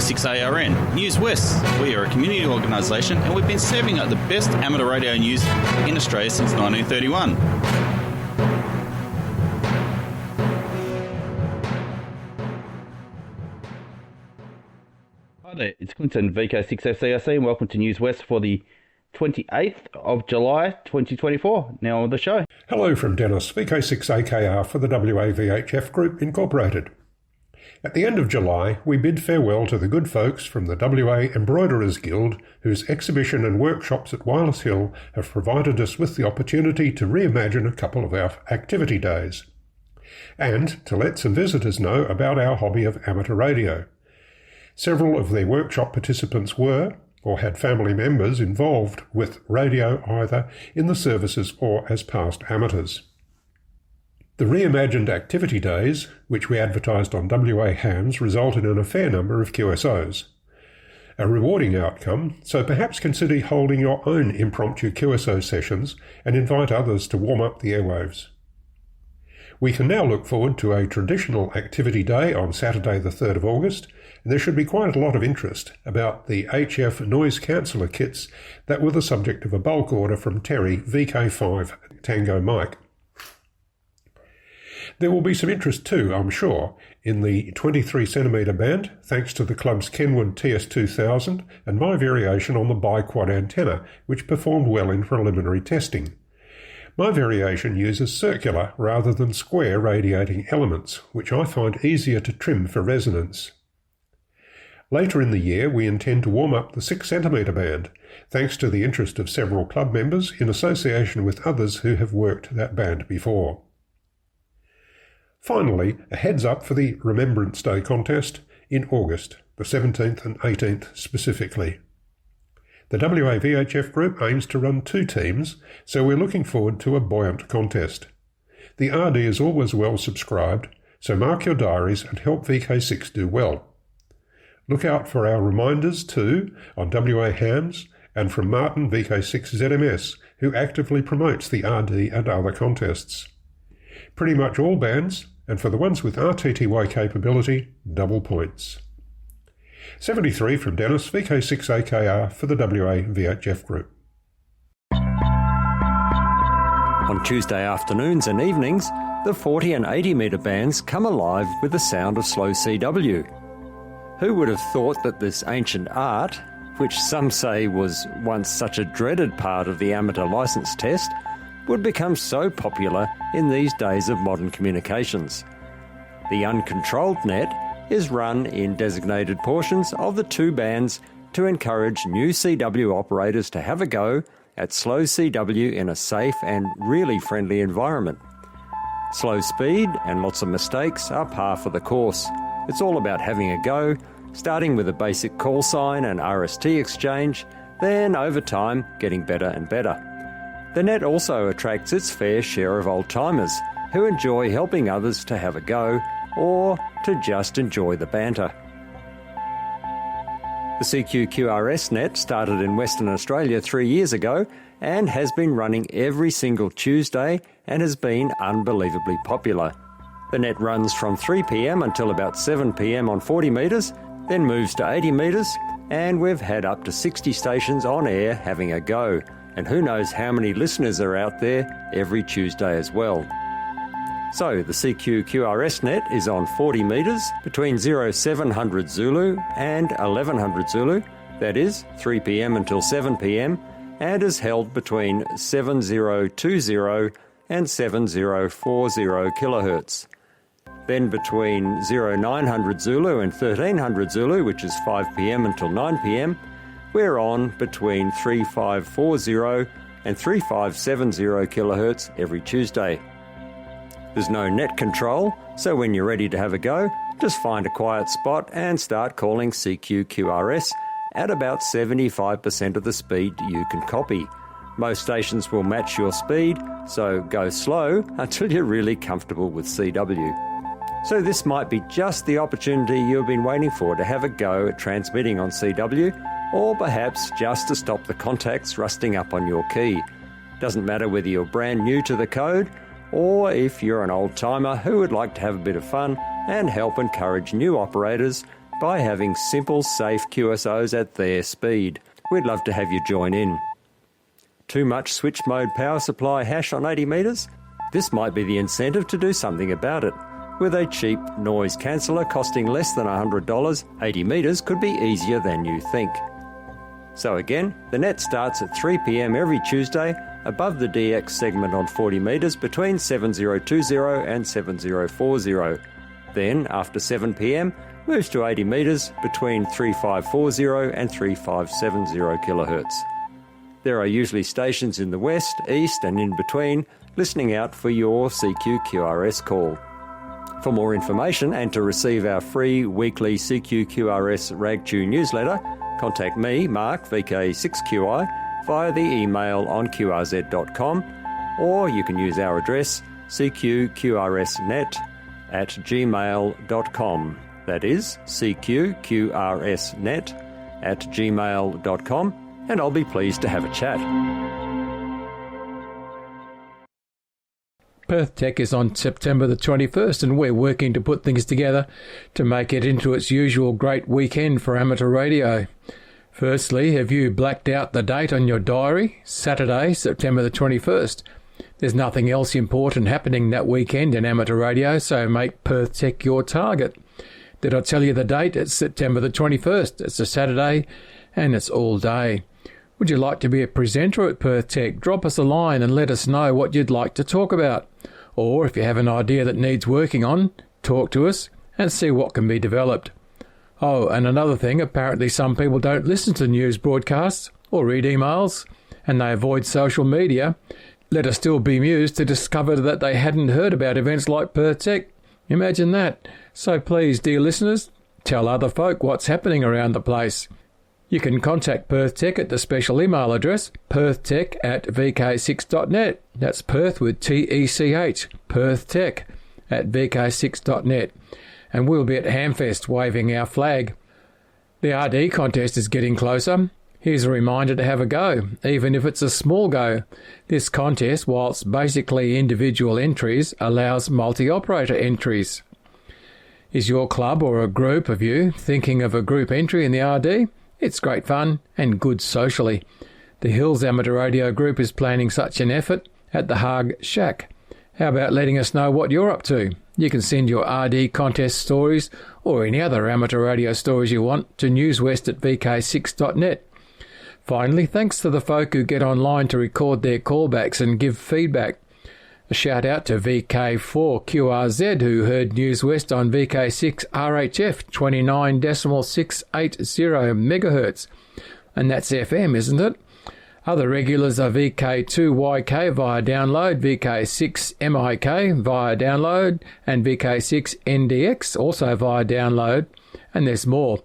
VK6ARN, Newswest. We are a community organisation and we've been serving up the best amateur radio news in Australia since 1931. Hi there, it's Clinton, VK6SARC, and welcome to Newswest for the 28th of July 2024. Now on the show. Hello from Dennis, VK6AKR for the WAVHF Group Incorporated. At the end of July, we bid farewell to the good folks from the WA Embroiderers Guild, whose exhibition and workshops at Wireless Hill have provided us with the opportunity to reimagine a couple of our activity days, and to let some visitors know about our hobby of amateur radio. Several of their workshop participants were, or had family members involved with radio either in the services or as past amateurs. The reimagined activity days, which we advertised on WA Hams, resulted in a fair number of QSOs. A rewarding outcome, so perhaps consider holding your own impromptu QSO sessions and invite others to warm up the airwaves. We can now look forward to a traditional activity day on Saturday the 3rd of August, and there should be quite a lot of interest about the HF noise canceller kits that were the subject of a bulk order from Terry, VK5 Tango Mike. There will be some interest too, I'm sure, in the 23cm band, thanks to the club's Kenwood TS2000 and my variation on the bi-quad antenna, which performed well in preliminary testing. My variation uses circular rather than square radiating elements, which I find easier to trim for resonance. Later in the year, we intend to warm up the 6cm band, thanks to the interest of several club members in association with others who have worked that band before. Finally, a heads up for the Remembrance Day contest in August, the 17th and 18th specifically. The WAVHF group aims to run 2 teams, so we're looking forward to a buoyant contest. The RD is always well subscribed, so mark your diaries and help VK6 do well. Look out for our reminders too on WA Hams and from Martin VK6ZMS, who actively promotes the RD and other contests. Pretty much all bands, and for the ones with RTTY capability, double points. 73 from Dennis, VK6AKR for the WA VHF Group. On Tuesday afternoons and evenings, the 40 and 80 metre bands come alive with the sound of slow CW. Who would have thought that this ancient art, which some say was once such a dreaded part of the amateur licence test, would become so popular in these days of modern communications? The uncontrolled net is run in designated portions of the 2 bands to encourage new CW operators to have a go at slow CW in a safe and really friendly environment. Slow speed and lots of mistakes are par for the course. It's all about having a go, starting with a basic call sign and RST exchange, then over time getting better and better. The net also attracts its fair share of old-timers who enjoy helping others to have a go or to just enjoy the banter. The CQ-QRS net started in Western Australia 3 years ago and has been running every single Tuesday and has been unbelievably popular. The net runs from 3 p.m. until about 7 p.m. on 40 metres, then moves to 80 metres, and we've had up to 60 stations on air having a go. And who knows how many listeners are out there every Tuesday as well. So the CQ-QRS net is on 40 metres between 0700 Zulu and 1100 Zulu, that is 3 p.m. until 7 p.m, and is held between 7020 and 7040 kHz. Then between 0900 Zulu and 1300 Zulu, which is 5 p.m. until 9 p.m, we're on between 3540 and 3570 kHz every Tuesday. There's no net control, so when you're ready to have a go, just find a quiet spot and start calling CQ-QRS at about 75% of the speed you can copy. Most stations will match your speed, so go slow until you're really comfortable with CW. So this might be just the opportunity you've been waiting for to have a go at transmitting on CW, or perhaps just to stop the contacts rusting up on your key. Doesn't matter whether you're brand new to the code, or if you're an old-timer who would like to have a bit of fun and help encourage new operators by having simple, safe QSOs at their speed. We'd love to have you join in. Too much switch mode power supply hash on 80 metres? This might be the incentive to do something about it. With a cheap noise canceller costing less than $100, 80 metres could be easier than you think. So again, the net starts at 3 p.m. every Tuesday above the DX segment on 40 metres between 7020 and 7040. Then, after 7 p.m, moves to 80 metres between 3540 and 3570 kHz. There are usually stations in the west, east and in between listening out for your CQ-QRS call. For more information and to receive our free weekly CQ-QRS RagTune newsletter, contact me, Mark, VK6QI, via the email on qrz.com, or you can use our address cqqrsnet@gmail.com. That is cqqrsnet@gmail.com, and I'll be pleased to have a chat. Perth Tech is on September the 21st, and we're working to put things together to make it into its usual great weekend for amateur radio. Firstly, have you blacked out the date on your diary? Saturday, September the 21st. There's nothing else important happening that weekend in amateur radio, so make Perth Tech your target. Did I tell you the date? It's September the 21st. It's a Saturday, and it's all day. Would you like to be a presenter at Perth Tech? Drop us a line and let us know what you'd like to talk about. Or if you have an idea that needs working on, talk to us and see what can be developed. Oh, and another thing, apparently some people don't listen to news broadcasts or read emails, and they avoid social media. Let us still be amused to discover that they hadn't heard about events like Perth Tech. Imagine that. So please, dear listeners, tell other folk what's happening around the place. You can contact Perth Tech at the special email address, perthtech@vk6.net. That's Perth with T-E-C-H, perthtech@vk6.net. And we'll be at Hamfest waving our flag. The RD contest is getting closer. Here's a reminder to have a go, even if it's a small go. This contest, whilst basically individual entries, allows multi-operator entries. Is your club or a group of you thinking of a group entry in the RD? It's great fun and good socially. The Hills Amateur Radio Group is planning such an effort at the Hague Shack. How about letting us know what you're up to? You can send your RD contest stories or any other amateur radio stories you want to newswest@vk6.net. Finally, thanks to the folk who get online to record their callbacks and give feedback. A shout out to VK4QRZ who heard Newswest on VK6 RHF 29.680 MHz. And that's FM, isn't it? Other regulars are VK2YK via download, VK6MIK via download, and VK6NDX also via download. And there's more.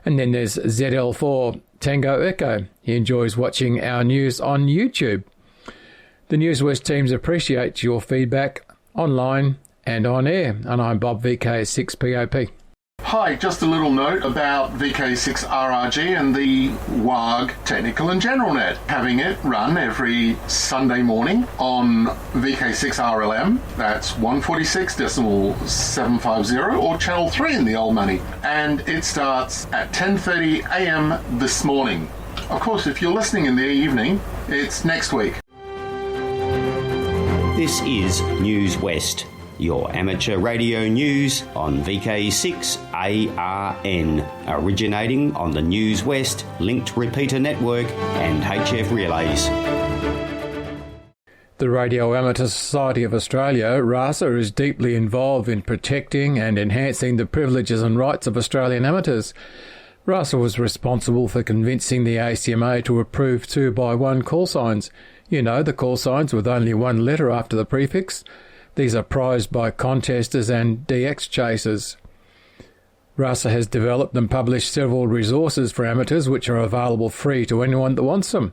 And then there's ZL4 Tango Echo. He enjoys watching our news on YouTube. The Newswest teams appreciate your feedback online and on air. And I'm Bob, VK6POP. Hi, just a little note about VK6RRG and the WAG Technical and General Net. Having it run every Sunday morning on VK6RLM, that's 146.750, or Channel 3 in the old money. And it starts at 10:30 a.m. this morning. Of course, if you're listening in the evening, it's next week. This is Newswest, your amateur radio news on VK6ARN, originating on the Newswest linked repeater network and HF relays. The Radio Amateur Society of Australia, RASA, is deeply involved in protecting and enhancing the privileges and rights of Australian amateurs. RASA was responsible for convincing the ACMA to approve 2x1 call signs. You know, the call signs with only one letter after the prefix. These are prized by contesters and DX chasers. RASA has developed and published several resources for amateurs which are available free to anyone that wants them.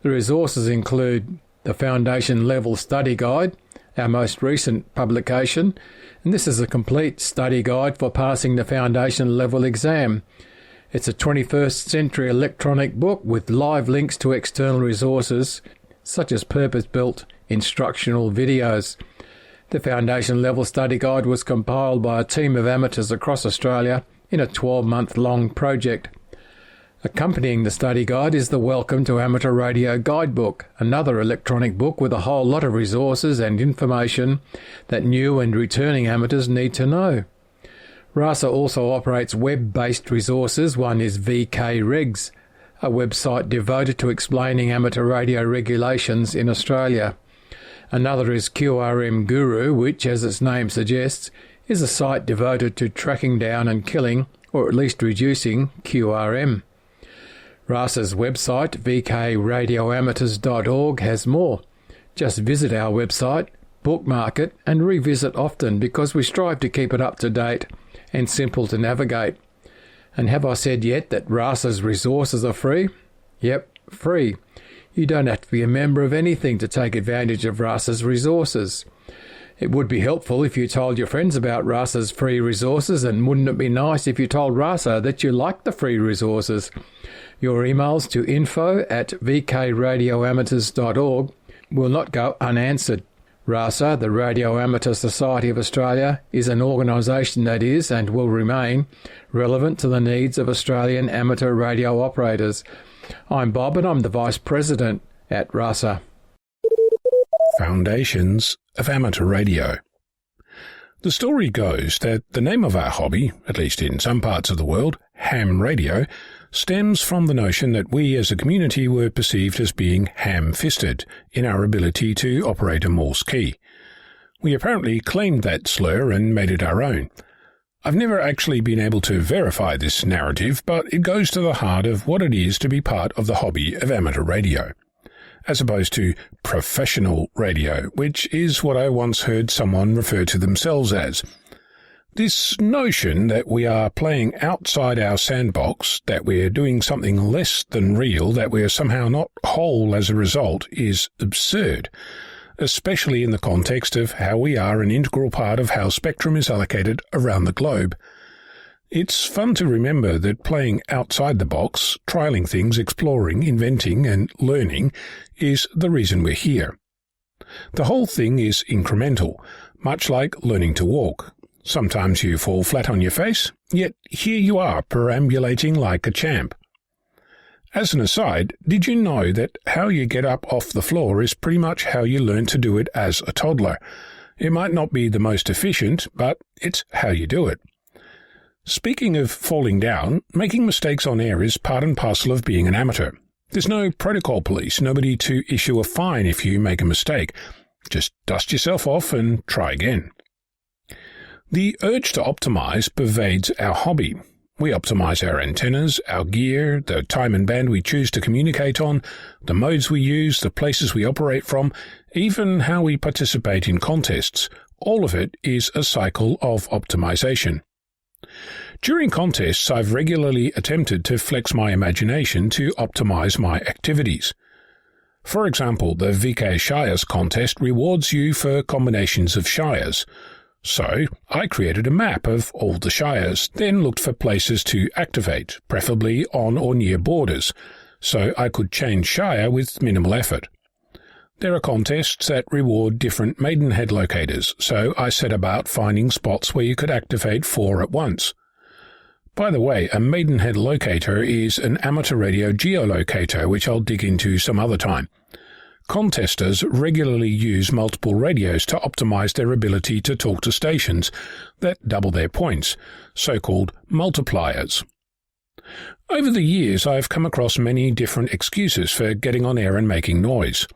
The resources include the Foundation Level Study Guide, our most recent publication, and this is a complete study guide for passing the Foundation Level exam. It's a 21st century electronic book with live links to external resources such as purpose-built instructional videos. The Foundation Level Study Guide was compiled by a team of amateurs across Australia in a 12-month-long project. Accompanying the study guide is the Welcome to Amateur Radio Guidebook, another electronic book with a whole lot of resources and information that new and returning amateurs need to know. RASA also operates web-based resources. One is VK Regs, a website devoted to explaining amateur radio regulations in Australia. Another is QRM Guru, which, as its name suggests, is a site devoted to tracking down and killing, or at least reducing, QRM. RASA's website, vkradioamateurs.org, has more. Just visit our website, bookmark it, and revisit often because we strive to keep it up to date and simple to navigate. And have I said yet that RASA's resources are free? Yep, free. You don't have to be a member of anything to take advantage of RASA's resources. It would be helpful if you told your friends about RASA's free resources, and wouldn't it be nice if you told RASA that you like the free resources? Your emails to info@vkradioamateurs.org will not go unanswered. RASA, the Radio Amateur Society of Australia, is an organisation that is and will remain relevant to the needs of Australian amateur radio operators. I'm Bob and I'm the Vice President at RASA. Foundations of Amateur Radio. The story goes that the name of our hobby, at least in some parts of the world, ham radio, stems from the notion that we as a community were perceived as being ham-fisted in our ability to operate a Morse key. We apparently claimed that slur and made it our own. I've never actually been able to verify this narrative, but it goes to the heart of what it is to be part of the hobby of amateur radio, as opposed to professional radio, which is what I once heard someone refer to themselves as. This notion that we are playing outside our sandbox, that we're doing something less than real, that we're somehow not whole as a result, is absurd, especially in the context of how we are an integral part of how spectrum is allocated around the globe. It's fun to remember that playing outside the box, trialling things, exploring, inventing and learning is the reason we're here. The whole thing is incremental, much like learning to walk. Sometimes you fall flat on your face, yet here you are perambulating like a champ. As an aside, did you know that how you get up off the floor is pretty much how you learn to do it as a toddler? It might not be the most efficient, but it's how you do it. Speaking of falling down, making mistakes on air is part and parcel of being an amateur. There's no protocol police, nobody to issue a fine if you make a mistake. Just dust yourself off and try again. The urge to optimize pervades our hobby. We optimize our antennas, our gear, the time and band we choose to communicate on, the modes we use, the places we operate from, even how we participate in contests. All of it is a cycle of optimization. During contests, I've regularly attempted to flex my imagination to optimize my activities. For example, the VK Shires contest rewards you for combinations of shires. So I created a map of all the shires, then looked for places to activate, preferably on or near borders, so I could change shire with minimal effort. There are contests that reward different Maidenhead locators, so I set about finding spots where you could activate 4 at once. By the way, a Maidenhead locator is an amateur radio geolocator, which I'll dig into some other time. Contesters regularly use multiple radios to optimize their ability to talk to stations that double their points, so-called multipliers. Over the years, I've come across many different excuses for getting on air and making noise.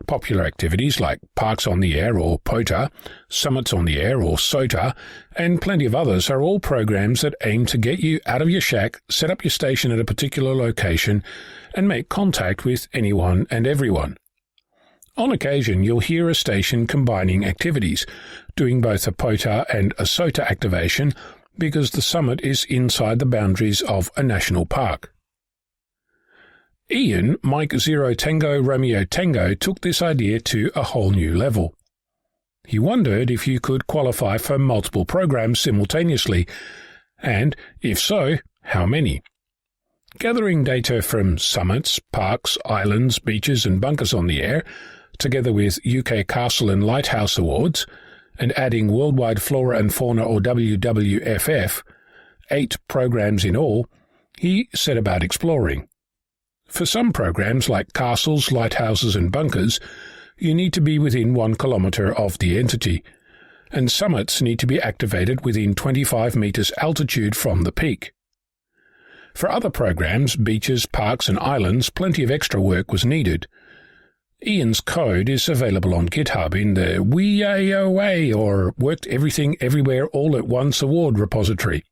Popular activities like Parks on the Air or POTA, Summits on the Air or SOTA, and plenty of others are all programs that aim to get you out of your shack, set up your station at a particular location, and make contact with anyone and everyone. On occasion, you'll hear a station combining activities, doing both a POTA and a SOTA activation because the summit is inside the boundaries of a national park. Ian, Mike Zero Tango Romeo Tango, took this idea to a whole new level. He wondered if you could qualify for multiple programs simultaneously, and, if so, how many. Gathering data from summits, parks, islands, beaches and bunkers on the air, together with UK Castle and Lighthouse Awards, and adding Worldwide Flora and Fauna or WWFF, 8 programs in all, he set about exploring. For some programs like castles, lighthouses and bunkers, you need to be within 1 kilometre of the entity, and summits need to be activated within 25 metres altitude from the peak. For other programs, beaches, parks and islands, plenty of extra work was needed. Ian's code is available on GitHub in the WEAOA or Worked Everything Everywhere All at Once award repository.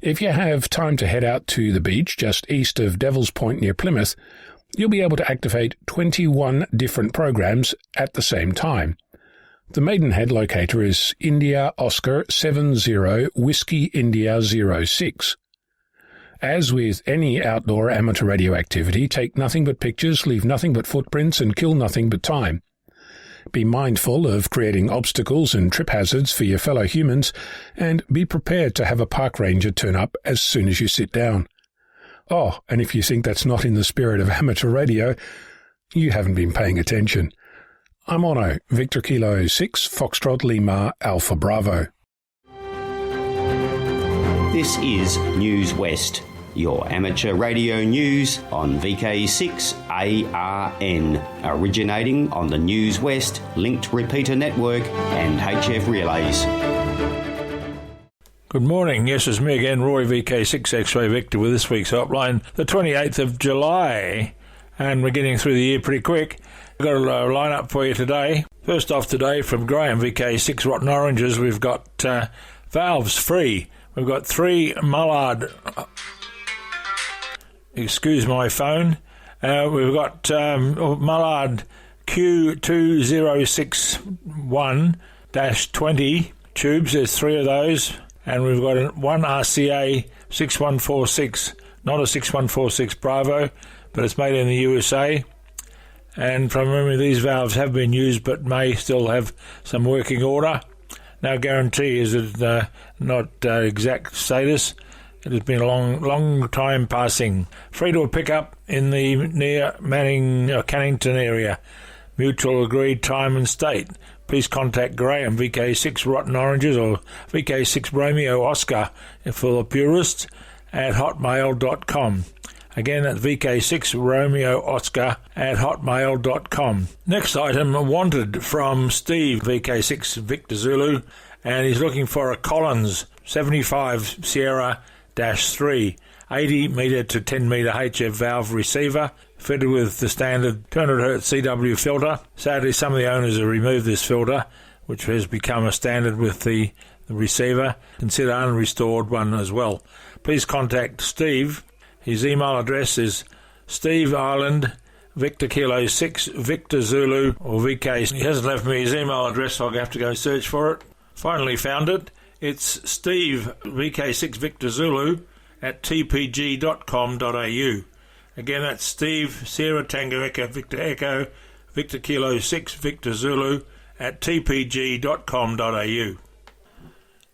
If you have time to head out to the beach just east of Devil's Point near Plymouth, you'll be able to activate 21 different programs at the same time. The Maidenhead locator is India Oscar 70 Whiskey India 06. As with any outdoor amateur radio activity, take nothing but pictures, leave nothing but footprints, and kill nothing but time. Be mindful of creating obstacles and trip hazards for your fellow humans, and be prepared to have a park ranger turn up as soon as you sit down. Oh, and if you think that's not in the spirit of amateur radio, you haven't been paying attention. I'm Ono, Victor Kilo 6, Foxtrot Lima, Alpha Bravo. This is Newswest, your amateur radio news on VK6ARN, originating on the Newswest linked repeater network and HF relays. Good morning. Yes, it's me again, Roy VK6 X-Ray Victor, with this week's hotline, the 28th of July, and we're getting through the year pretty quick. We've got a line-up for you today. First off today from Graham, VK6 Rotten Oranges, we've got valves free. We've got 3 Mullard... Excuse my phone. We've got Mullard Q2061-20 tubes. There's 3 of those. And we've got 1 RCA 6146, not a 6146 Bravo, but it's made in the USA. And from memory, these valves have been used but may still have some working order. No guarantee is it not exact status. It has been a long time passing. Free to pick up in the near Manning or Cannington area. Mutual agreed time and state. Please contact Graham, VK6 Rotten Oranges, or VK6 Romeo Oscar for the purists, at hotmail.com. Again, that's VK6 Romeo Oscar at hotmail.com. Next item, wanted from Steve, VK6 Victor Zulu, and he's looking for a Collins 75 Sierra-3, 80 metre to 10 metre HF valve receiver, fitted with the standard 200 Hz CW filter. Sadly, some of the owners have removed this filter, which has become a standard with the receiver. Consider unrestored one as well. Please contact Steve. His email address is Steve Island, Victor Kilo 6, Victor Zulu, or VK. He hasn't left me his email address, so I'll have to go search for it. Finally found it. It's Steve, VK6 Victor Zulu, at tpg.com.au. Again, that's Steve, Sierra Tango Echo Victor Echo, Victor Kilo 6 Victor Zulu, at tpg.com.au.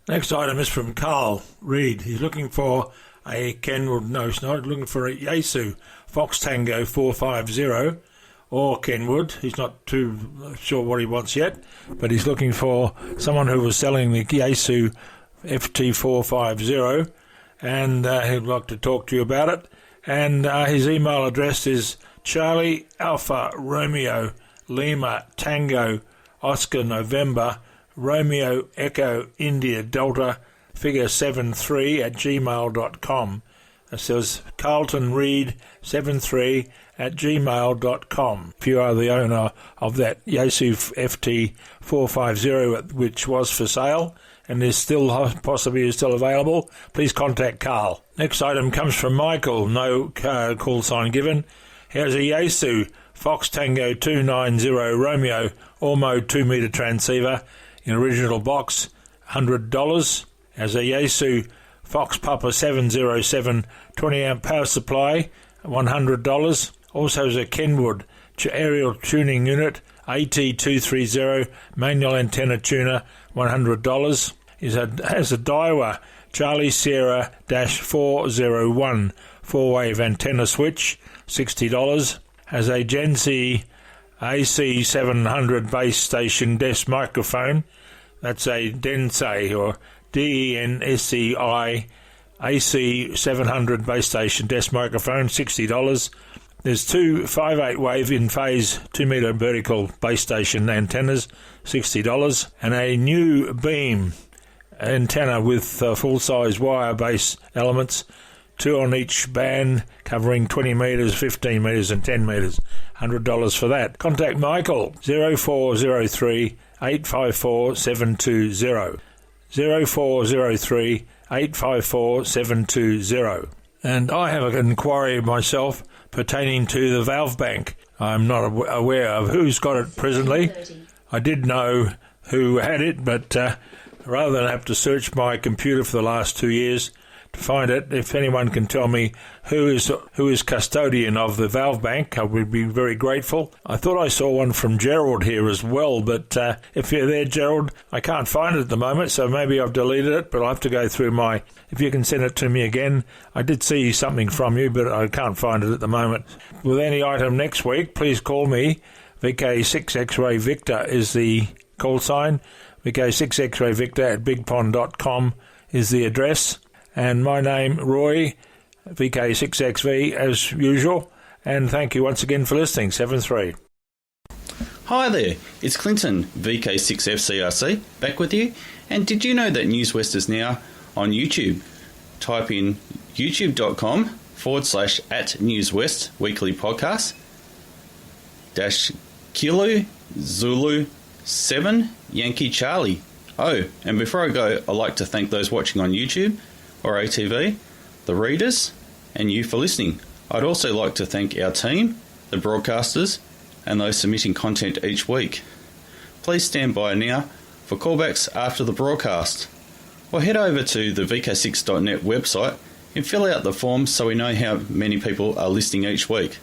Next item is from Carl Reed. He's looking for a Kenwood, no, he's not, looking for a Yaesu Fox Tango 450 or Kenwood. He's not too sure what he wants yet, but he's looking for someone who was selling the Yaesu FT450, and he'd like to talk to you about it. And his email address is Charlie Alpha Romeo Lima Tango Oscar November Romeo Echo India Delta Figure 73 at gmail.com. It says Carlton Reed 73 at gmail.com. If you are the owner of that Yaesu FT450, which was for sale and is still possibly is still available, please contact Carl. Next item comes from Michael, no call sign given. Here's a Yaesu Fox Tango 290 Romeo Ormo 2 metre transceiver in original box, $100. As a Yaesu Fox Papa 707 20 amp power supply, $100. Also as a Kenwood aerial tuning unit, AT230 manual antenna tuner, $100. Has a Daiwa Charlie Sierra -401 4-wave antenna switch, $60. Has a Gensi AC700 base station desk microphone. That's a Densei or DENSCI AC700 base station desk microphone, $60. There's two 5/8 wave in phase 2 metre vertical base station antennas, $60, and a new beam antenna with full-size wire base elements, 2 on each band, covering 20 metres, 15 metres and 10 metres, $100 for that. Contact Michael, 0403 854 720, 0403 854 720. And I have an inquiry myself pertaining to the valve bank. I'm not aware of who's got it presently. I did know who had it, but rather than have to search my computer for the last 2 years to find it, if anyone can tell me who is custodian of the valve bank, I would be very grateful. I thought I saw one from Gerald here as well, but if you're there, Gerald, I can't find it at the moment, so maybe I've deleted it, but I'll have to go through my... If you can send it to me again. I did see something from you, but I can't find it at the moment. With any item next week, please call me. VK6 X-Ray Victor is the call sign. VK6 X-Ray Victor at bigpond.com is the address. And my name, Roy, VK6XV, as usual. And thank you once again for listening. 7-3. Hi there, it's Clinton, VK6FCRC, back with you. And did you know that Newswest is now on YouTube? Type in youtube.com/@Newswest weekly podcast --Kilo Zulu 7 Yankee Charlie. Oh, and before I go, I'd like to thank those watching on YouTube or ATV, the readers, and you for listening. I'd also like to thank our team, the broadcasters, and those submitting content each week. Please stand by now for callbacks after the broadcast, or head over to the VK6.net website and fill out the forms so we know how many people are listening each week.